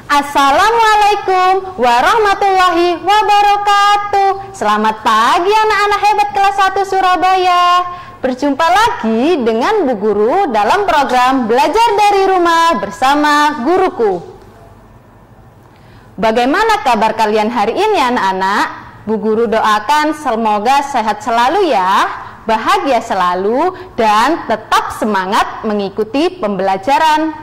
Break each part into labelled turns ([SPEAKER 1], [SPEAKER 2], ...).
[SPEAKER 1] Assalamualaikum warahmatullahi wabarakatuh. Selamat pagi anak-anak hebat kelas 1 Surabaya. Berjumpa lagi dengan Bu Guru dalam program Belajar dari Rumah bersama Guruku. Bagaimana kabar kalian hari ini anak-anak? Bu Guru doakan semoga sehat selalu ya, bahagia selalu, dan tetap semangat mengikuti pembelajaran.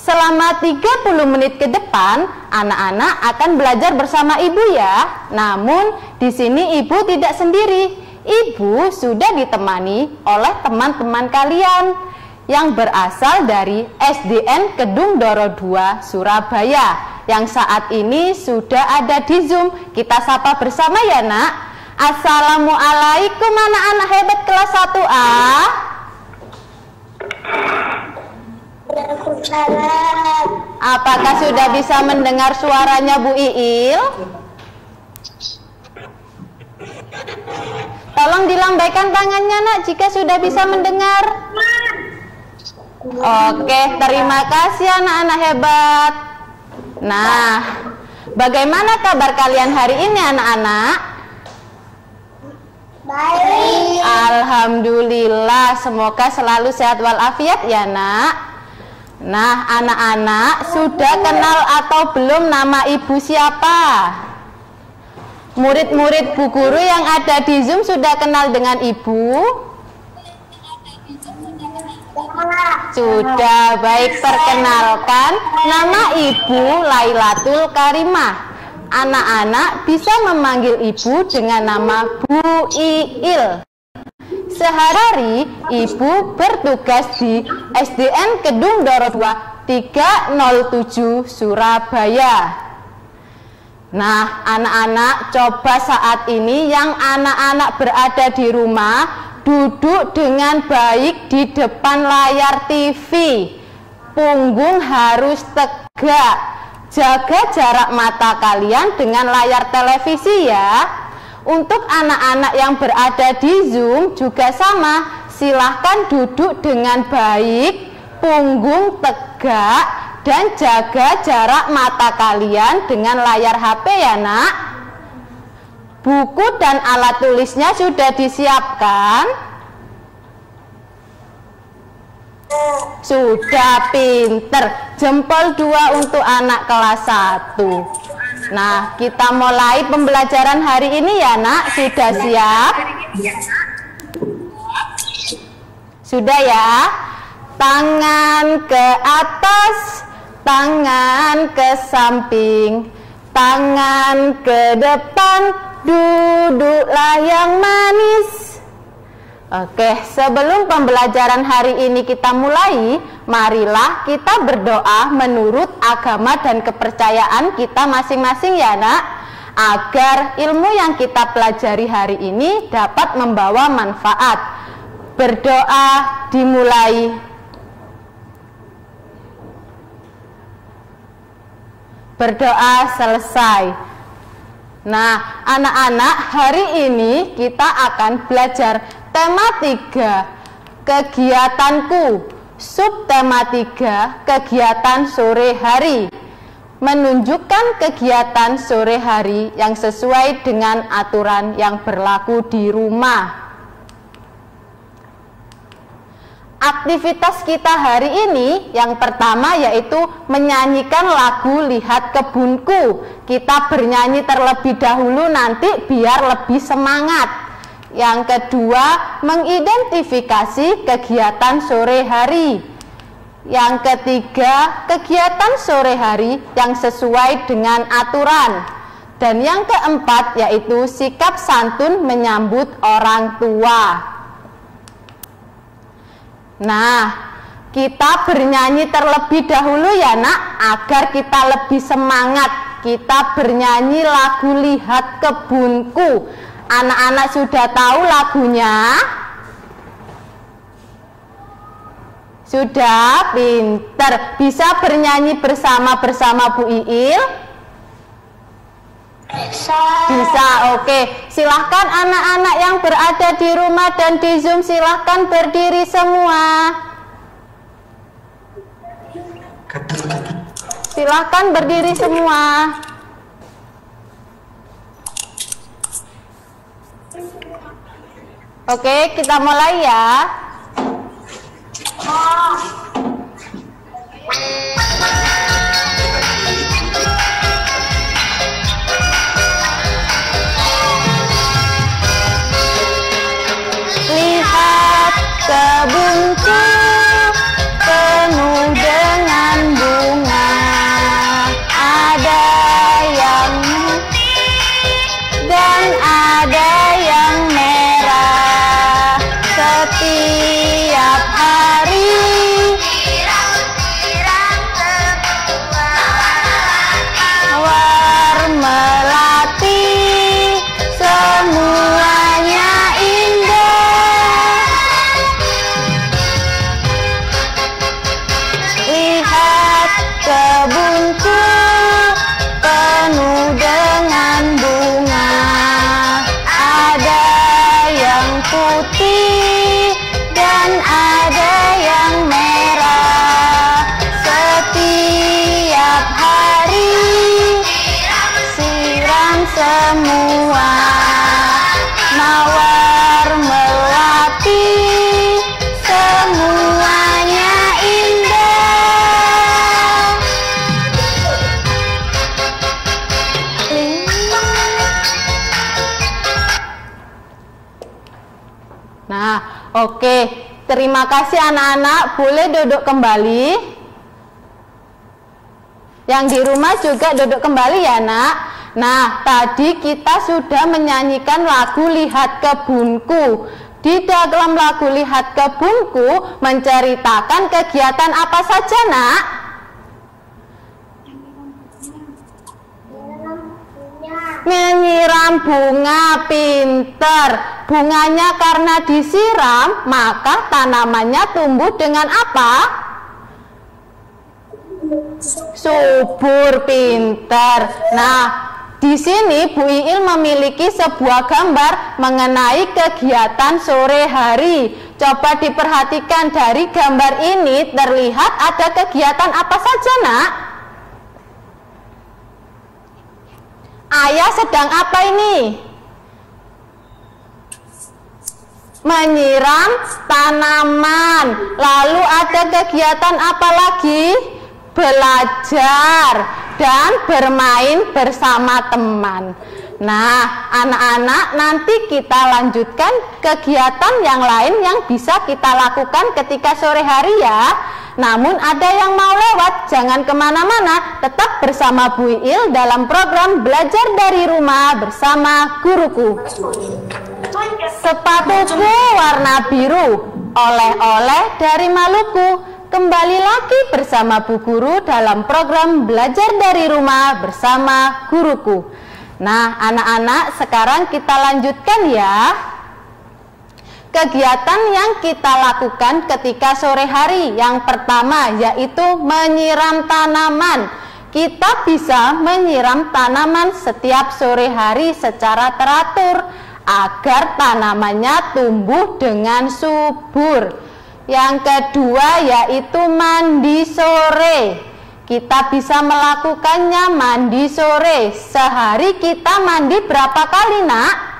[SPEAKER 1] Selama 30 menit ke depan, anak-anak akan belajar bersama ibu ya. Namun, di sini ibu tidak sendiri. Ibu sudah ditemani oleh teman-teman kalian yang berasal dari SDN Kedung Doro 2 Surabaya yang saat ini sudah ada di Zoom. Kita sapa bersama ya, Nak. Assalamualaikum anak-anak hebat kelas 1A. Apakah sudah bisa mendengar suaranya Bu Iil? Tolong dilambaikan tangannya Nak jika sudah bisa mendengar. Oke, terima kasih anak-anak hebat. Nah, bagaimana kabar kalian hari ini anak-anak? Baik. Alhamdulillah, semoga selalu sehat walafiat ya Nak. Nah, anak-anak sudah kenal atau belum nama ibu siapa? Murid-murid Bu Guru yang ada di Zoom sudah kenal dengan ibu? Sudah, baik, perkenalkan. Nama ibu Lailatul Karimah. Anak-anak bisa memanggil ibu dengan nama Bu Iil. Sehari-hari ibu bertugas di SDN Kedung Doro 2 307 Surabaya. Nah, anak-anak coba saat ini yang anak-anak berada di rumah duduk dengan baik di depan layar TV. Punggung harus tegak. Jaga jarak mata kalian dengan layar televisi ya. Untuk anak-anak yang berada di Zoom juga sama, silahkan duduk dengan baik, punggung tegak, dan jaga jarak mata kalian dengan layar HP ya Nak. Buku dan alat tulisnya sudah disiapkan? Sudah, pinter. Jempol 2 untuk anak kelas 1. Nah, kita mulai pembelajaran hari ini ya Nak. Sudah siap? Sudah ya? Tangan ke atas, tangan ke samping, tangan ke depan, duduklah yang manis. Oke, sebelum pembelajaran hari ini kita mulai, marilah kita berdoa menurut agama dan kepercayaan kita masing-masing ya Nak, agar ilmu yang kita pelajari hari ini dapat membawa manfaat. Berdoa dimulai. Berdoa selesai. Nah, anak-anak, hari ini kita akan belajar tema 3, kegiatanku. Subtema 3, kegiatan sore hari. Menunjukkan kegiatan sore hari yang sesuai dengan aturan yang berlaku di rumah. Aktivitas kita hari ini yang pertama yaitu menyanyikan lagu Lihat Kebunku. Kita bernyanyi terlebih dahulu nanti biar lebih semangat. Yang kedua, mengidentifikasi kegiatan sore hari. Yang ketiga, kegiatan sore hari yang sesuai dengan aturan. Dan yang keempat yaitu sikap santun menyambut orang tua. Nah, kita bernyanyi terlebih dahulu ya Nak, agar kita lebih semangat. Kita bernyanyi lagu Lihat Kebunku. Anak-anak sudah tahu lagunya? Sudah, pinter. Bisa bernyanyi bersama-bersama Bu Iil? Bisa, oke. Silahkan anak-anak yang berada di rumah dan di Zoom, silahkan berdiri semua. Silahkan berdiri semua. Oke, kita mulai ya. Lihat kebunku penuh dengan bunga, ada yang putih dan ada yang merah. Setiap hari mawar melati, semuanya indah. Lihat kebunku penuh dengan bunga, ada yang putih dan ada yang merah. Setiap hari siram semua, mawar melati, semuanya indah. Nah, oke. Terima kasih anak-anak. Boleh duduk kembali. Yang di rumah juga duduk kembali ya, Nak. Nah, tadi kita sudah menyanyikan lagu Lihat Kebunku. Di dalam lagu Lihat Kebunku menceritakan kegiatan apa saja, Nak? Menyiram bunga, pinter. Bunganya karena disiram, maka tanamannya tumbuh dengan apa? Subur, pinter. Nah, di sini Bu Iil memiliki sebuah gambar mengenai kegiatan sore hari. Coba diperhatikan dari gambar ini terlihat ada kegiatan apa saja, Nak? Ayah sedang apa ini? Menyiram tanaman. Lalu ada kegiatan apa lagi? Belajar dan bermain bersama teman. Nah, anak-anak, nanti kita lanjutkan kegiatan yang lain yang bisa kita lakukan ketika sore hari ya. Namun ada yang mau lewat, jangan kemana-mana, tetap bersama Bu Iil dalam program Belajar dari Rumah bersama Guruku. Sepatuku warna biru, oleh-oleh dari Maluku. Kembali lagi bersama Bu Guru dalam program Belajar dari Rumah bersama Guruku. Nah, anak-anak, sekarang kita lanjutkan ya. Kegiatan yang kita lakukan ketika sore hari. Yang pertama yaitu menyiram tanaman. Kita bisa menyiram tanaman setiap sore hari secara teratur agar tanamannya tumbuh dengan subur. Yang kedua yaitu mandi sore. Kita bisa melakukannya mandi sore. Sehari kita mandi berapa kali, Nak?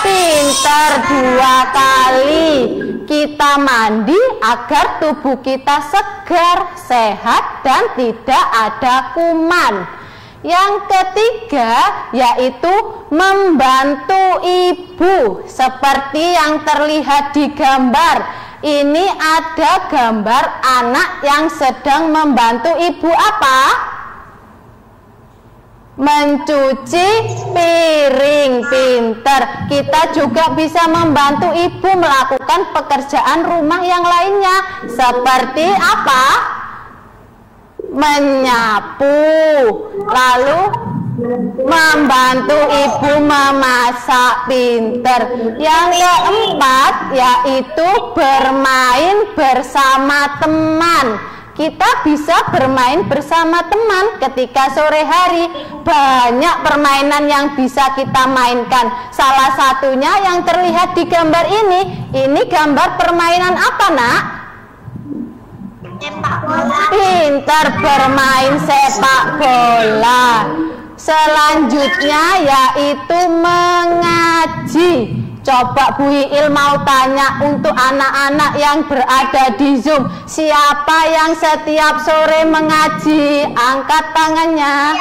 [SPEAKER 1] Pintar, 2 kali. Kita mandi agar tubuh kita segar, sehat, dan tidak ada kuman. Yang ketiga yaitu membantu ibu. Seperti yang terlihat di gambar. Ini ada gambar anak yang sedang membantu ibu apa? Mencuci piring. Pinter. Kita juga bisa membantu ibu melakukan pekerjaan rumah yang lainnya. Seperti apa? Menyapu. Lalu membantu ibu memasak. Pinter. Yang keempat yaitu bermain bersama teman. Kita bisa bermain bersama teman ketika sore hari. Banyak permainan yang bisa kita mainkan. Salah satunya yang terlihat di gambar ini. Ini gambar permainan apa, Nak? pintar bermain sepak bola. Selanjutnya yaitu mengaji. Coba Bu Iil mau tanya untuk anak-anak yang berada di Zoom, siapa yang setiap sore mengaji? Angkat tangannya.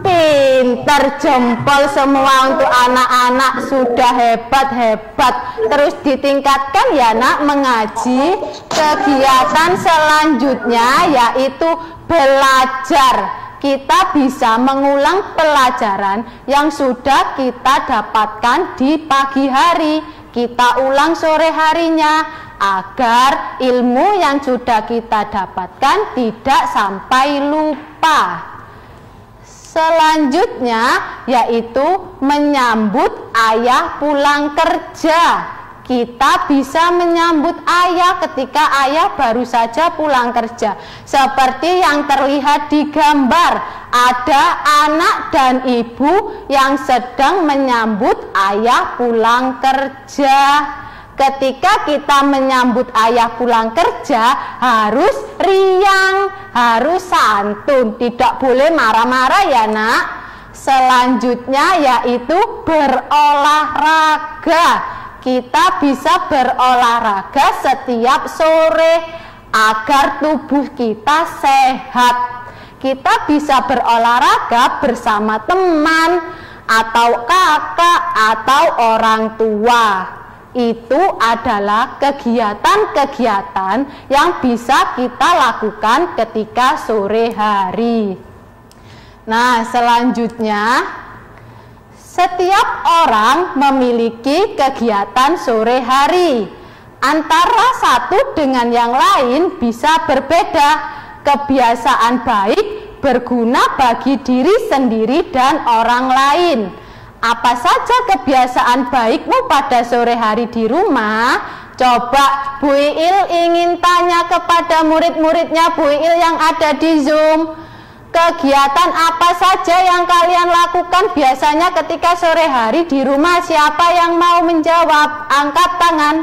[SPEAKER 1] Pintar, jempol semua untuk anak-anak, sudah hebat-hebat. Terus ditingkatkan ya nak, mengaji. Kegiatan selanjutnya yaitu belajar. Kita bisa mengulang pelajaran yang sudah kita dapatkan di pagi hari. Kita ulang sore harinya agar ilmu yang sudah kita dapatkan tidak sampai lupa. Selanjutnya yaitu menyambut ayah pulang kerja. Kita bisa menyambut ayah ketika ayah baru saja pulang kerja. Seperti yang terlihat di gambar, ada anak dan ibu yang sedang menyambut ayah pulang kerja. Ketika kita menyambut ayah pulang kerja, harus riang, harus santun, tidak boleh marah-marah ya nak. Selanjutnya yaitu berolahraga. Kita bisa berolahraga setiap sore agar tubuh kita sehat. Kita bisa berolahraga bersama teman atau kakak atau orang tua. Itu adalah kegiatan-kegiatan yang bisa kita lakukan ketika sore hari. Nah, selanjutnya setiap orang memiliki kegiatan sore hari. Antara satu dengan yang lain bisa berbeda. Kebiasaan baik berguna bagi diri sendiri dan orang lain. Apa saja kebiasaan baikmu pada sore hari di rumah? Coba Bu Iil ingin tanya kepada murid-muridnya Bu Iil yang ada di Zoom. Kegiatan apa saja yang kalian lakukan biasanya ketika sore hari di rumah? Siapa yang mau menjawab? Angkat tangan.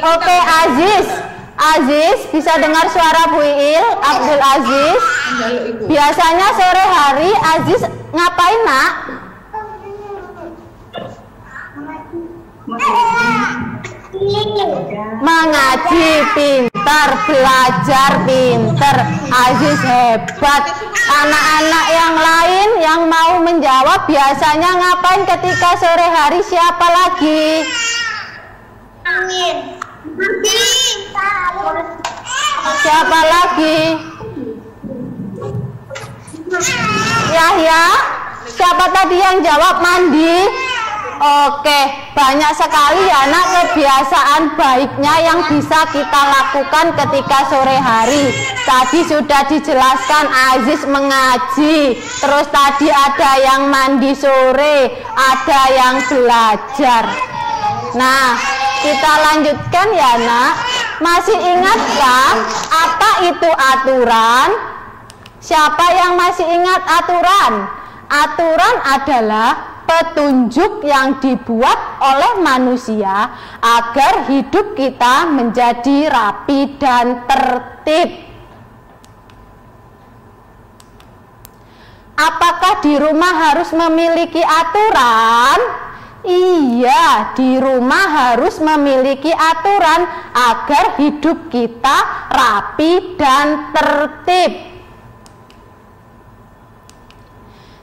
[SPEAKER 1] Oke, Aziz. Aziz, bisa dengar suara Bu Iil? Abdul Aziz. Biasanya sore hari Aziz ngapain nak? Mengaji, pintar, belajar, pintar. Aziz hebat. Anak-anak yang lain yang mau menjawab biasanya ngapain ketika sore hari? Siapa lagi? Siapa lagi? Yahya? Siapa tadi yang jawab? Mandi? Oke, banyak sekali ya nak kebiasaan baiknya yang bisa kita lakukan ketika sore hari. Tadi sudah dijelaskan Aziz mengaji, terus tadi ada yang mandi sore, ada yang belajar. Nah, kita lanjutkan ya nak. Masih ingatkah apa itu aturan? Siapa yang masih ingat aturan? Aturan adalah petunjuk yang dibuat oleh manusia agar hidup kita menjadi rapi dan tertib. Apakah di rumah harus memiliki aturan? Iya, di rumah harus memiliki aturan agar hidup kita rapi dan tertib.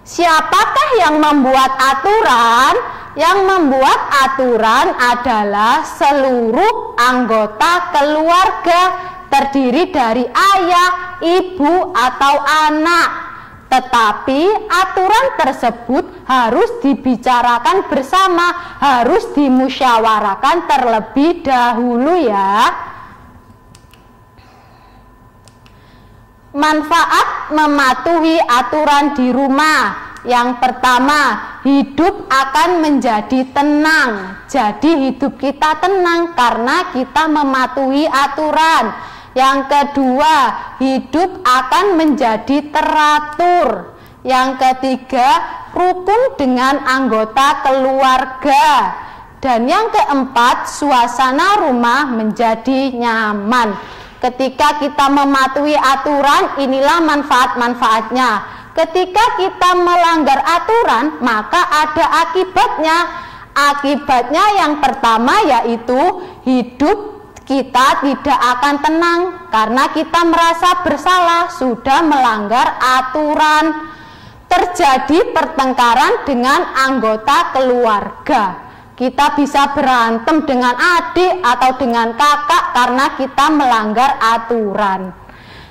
[SPEAKER 1] Siapakah yang membuat aturan? Yang membuat aturan adalah seluruh anggota keluarga, terdiri dari ayah, ibu, atau anak. Tetapi aturan tersebut harus dibicarakan bersama, harus dimusyawarakan terlebih dahulu ya. Manfaat mematuhi aturan di rumah. Yang pertama, hidup akan menjadi tenang. Jadi hidup kita tenang karena kita mematuhi aturan. Yang kedua, hidup akan menjadi teratur. Yang ketiga, rukun dengan anggota keluarga. Dan yang keempat, suasana rumah menjadi nyaman. Ketika kita mematuhi aturan, inilah manfaat-manfaatnya. Ketika kita melanggar aturan, maka ada akibatnya. Akibatnya yang pertama yaitu hidup kita tidak akan tenang karena kita merasa bersalah sudah melanggar aturan. Terjadi pertengkaran dengan anggota keluarga. Kita bisa berantem dengan adik atau dengan kakak karena kita melanggar aturan.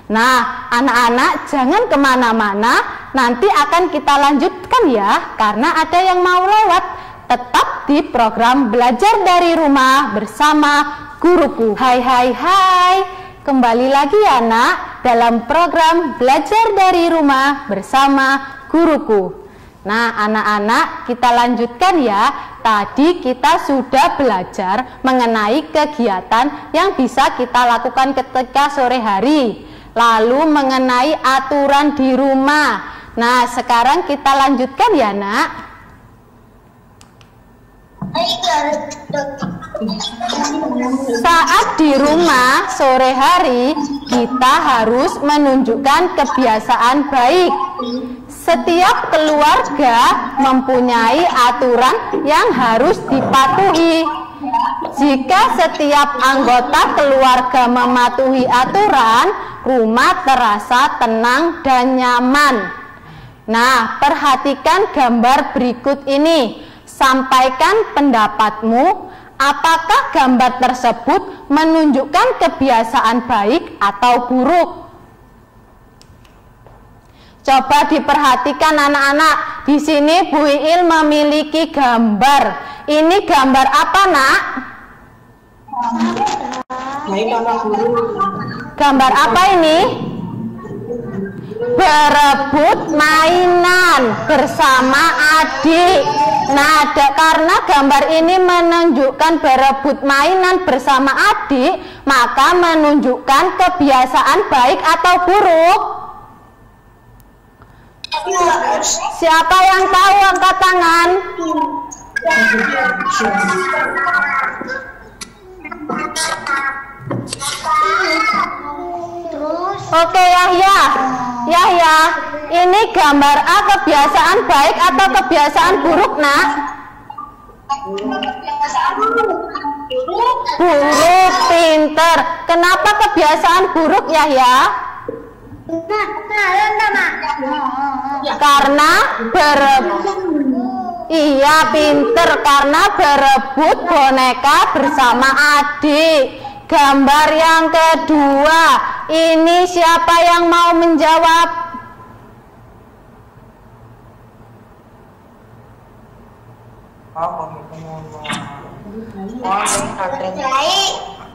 [SPEAKER 1] Nah, anak-anak jangan kemana-mana, nanti akan kita lanjutkan ya, karena ada yang mau lewat. Tetap di program Belajar dari Rumah bersama Guruku. Hai hai hai, kembali lagi ya nak, dalam program Belajar dari Rumah bersama Guruku. Nah anak-anak, kita lanjutkan ya. Tadi kita sudah belajar mengenai kegiatan yang bisa kita lakukan ketika sore hari, lalu mengenai aturan di rumah. Nah sekarang kita lanjutkan ya nak. Saat di rumah sore hari, kita harus menunjukkan kebiasaan baik. Setiap keluarga mempunyai aturan yang harus dipatuhi. Jika setiap anggota keluarga mematuhi aturan, rumah terasa tenang dan nyaman. Nah, perhatikan gambar berikut ini. Sampaikan pendapatmu, apakah gambar tersebut menunjukkan kebiasaan baik atau buruk? Coba diperhatikan anak-anak. Di sini Bu Iil memiliki gambar. Ini gambar apa, nak? Gambar apa ini? Berebut mainan bersama adik. Nah, karena gambar ini menunjukkan berebut mainan bersama adik, maka menunjukkan kebiasaan baik atau buruk? Siapa yang tahu angkat tangan? Oke Yahya, Yahya, ini gambar A kebiasaan baik atau kebiasaan buruk nak? Buruk, pinter. Kenapa kebiasaan buruk Yahya? Karena berebut. Iya pinter, karena berebut boneka bersama adik. Gambar yang kedua, ini siapa yang mau menjawab?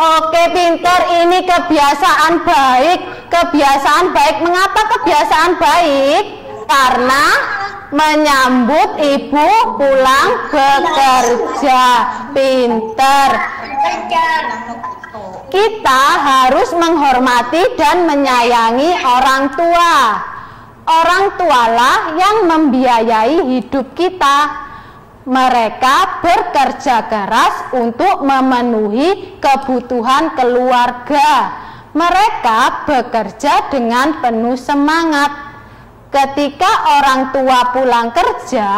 [SPEAKER 1] Oke pinter, ini kebiasaan baik. Kebiasaan baik, mengapa kebiasaan baik? Karena menyambut ibu pulang bekerja. Pinter. Kita harus menghormati dan menyayangi orang tua. Orang tualah yang membiayai hidup kita. Mereka bekerja keras untuk memenuhi kebutuhan keluarga. Mereka bekerja dengan penuh semangat. Ketika orang tua pulang kerja,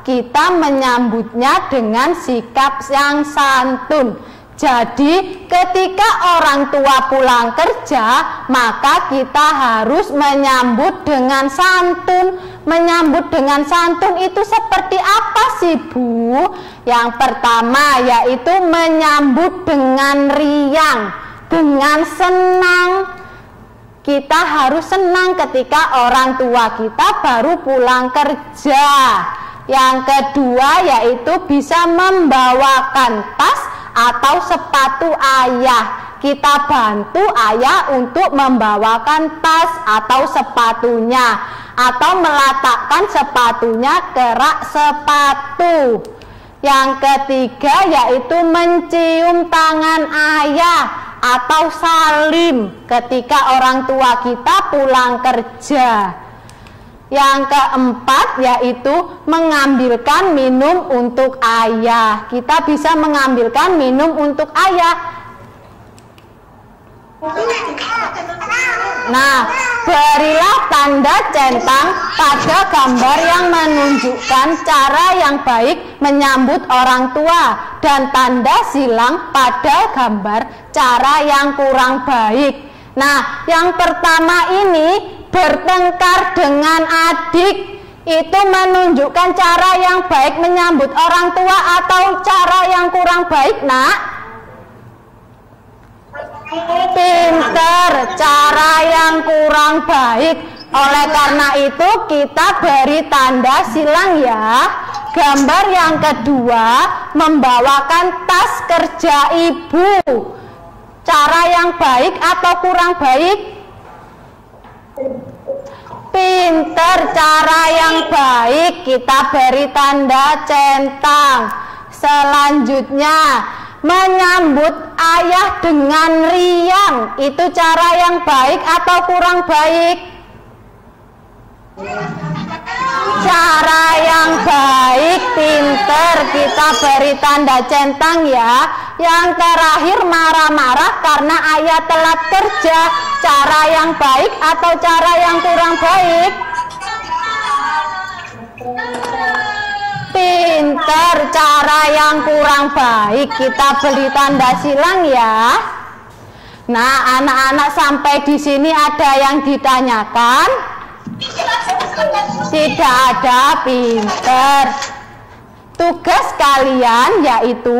[SPEAKER 1] kita menyambutnya dengan sikap yang santun. Jadi ketika orang tua pulang kerja, maka kita harus menyambut dengan santun. Menyambut dengan santun itu seperti apa sih Bu? Yang pertama yaitu menyambut dengan riang, dengan senang. Kita harus senang ketika orang tua kita baru pulang kerja. Yang kedua yaitu bisa membawakan tas atau sepatu ayah. Kita bantu ayah untuk membawakan tas atau sepatunya, atau meletakkan sepatunya ke rak sepatu. Yang ketiga yaitu mencium tangan ayah atau salim ketika orang tua kita pulang kerja. Yang keempat yaitu mengambilkan minum untuk ayah. Kita bisa mengambilkan minum untuk ayah. Nah, berilah tanda centang pada gambar yang menunjukkan cara yang baik menyambut orang tua dan tanda silang pada gambar cara yang kurang baik. Nah, yang pertama ini bertengkar dengan adik, itu menunjukkan cara yang baik menyambut orang tua atau cara yang kurang baik, Nak? Pinter, cara yang kurang baik. Oleh karena itu kita beri tanda silang ya. Gambar yang kedua membawakan tas kerja ibu. Cara yang baik atau kurang baik? Pinter, cara yang baik. Kita beri tanda centang. Selanjutnya, menyambut ayah dengan riang. Itu cara yang baik atau kurang baik? Cara yang baik, pinter. Kita beri tanda centang ya. Yang terakhir, marah-marah karena ayah telat kerja. Cara yang baik atau cara yang kurang baik? Pinter, cara yang kurang baik. Kita beri tanda silang ya. Nah, anak-anak sampai di sini ada yang ditanyakan? Tidak ada, pinter. Tugas kalian yaitu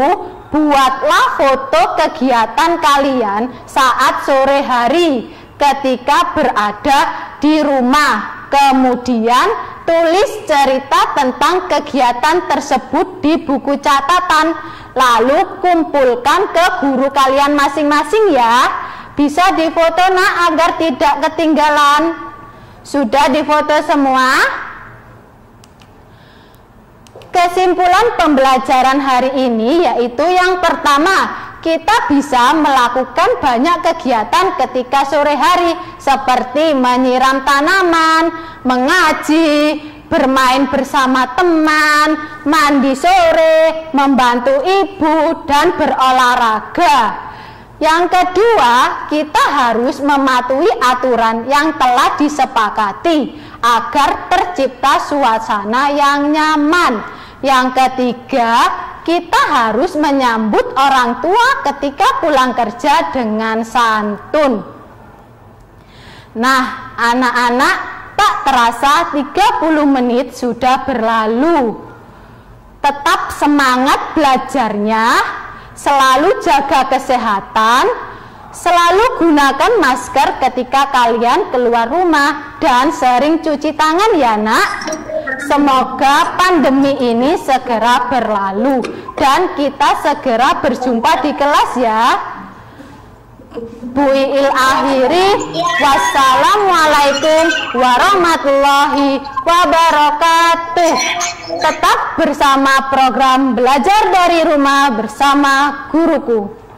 [SPEAKER 1] buatlah foto kegiatan kalian saat sore hari ketika berada di rumah. Kemudian tulis cerita tentang kegiatan tersebut di buku catatan. Lalu kumpulkan ke guru kalian masing-masing ya. Bisa difoto Nak agar tidak ketinggalan. Sudah difoto semua? Kesimpulan pembelajaran hari ini yaitu yang pertama, kita bisa melakukan banyak kegiatan ketika sore hari seperti menyiram tanaman, mengaji, bermain bersama teman, mandi sore, membantu ibu, dan berolahraga. Yang kedua, kita harus mematuhi aturan yang telah disepakati agar tercipta suasana yang nyaman. Yang ketiga, kita harus menyambut orang tua ketika pulang kerja dengan santun. Nah, anak-anak, tak terasa 30 menit sudah berlalu. Tetap semangat belajarnya, selalu jaga kesehatan, selalu gunakan masker ketika kalian keluar rumah, dan sering cuci tangan ya Nak. Semoga pandemi ini segera berlalu dan kita segera berjumpa di kelas ya. Bu Iil akhiri, wassalamualaikum warahmatullahi wabarakatuh. Tetap bersama program belajar dari rumah bersama guruku.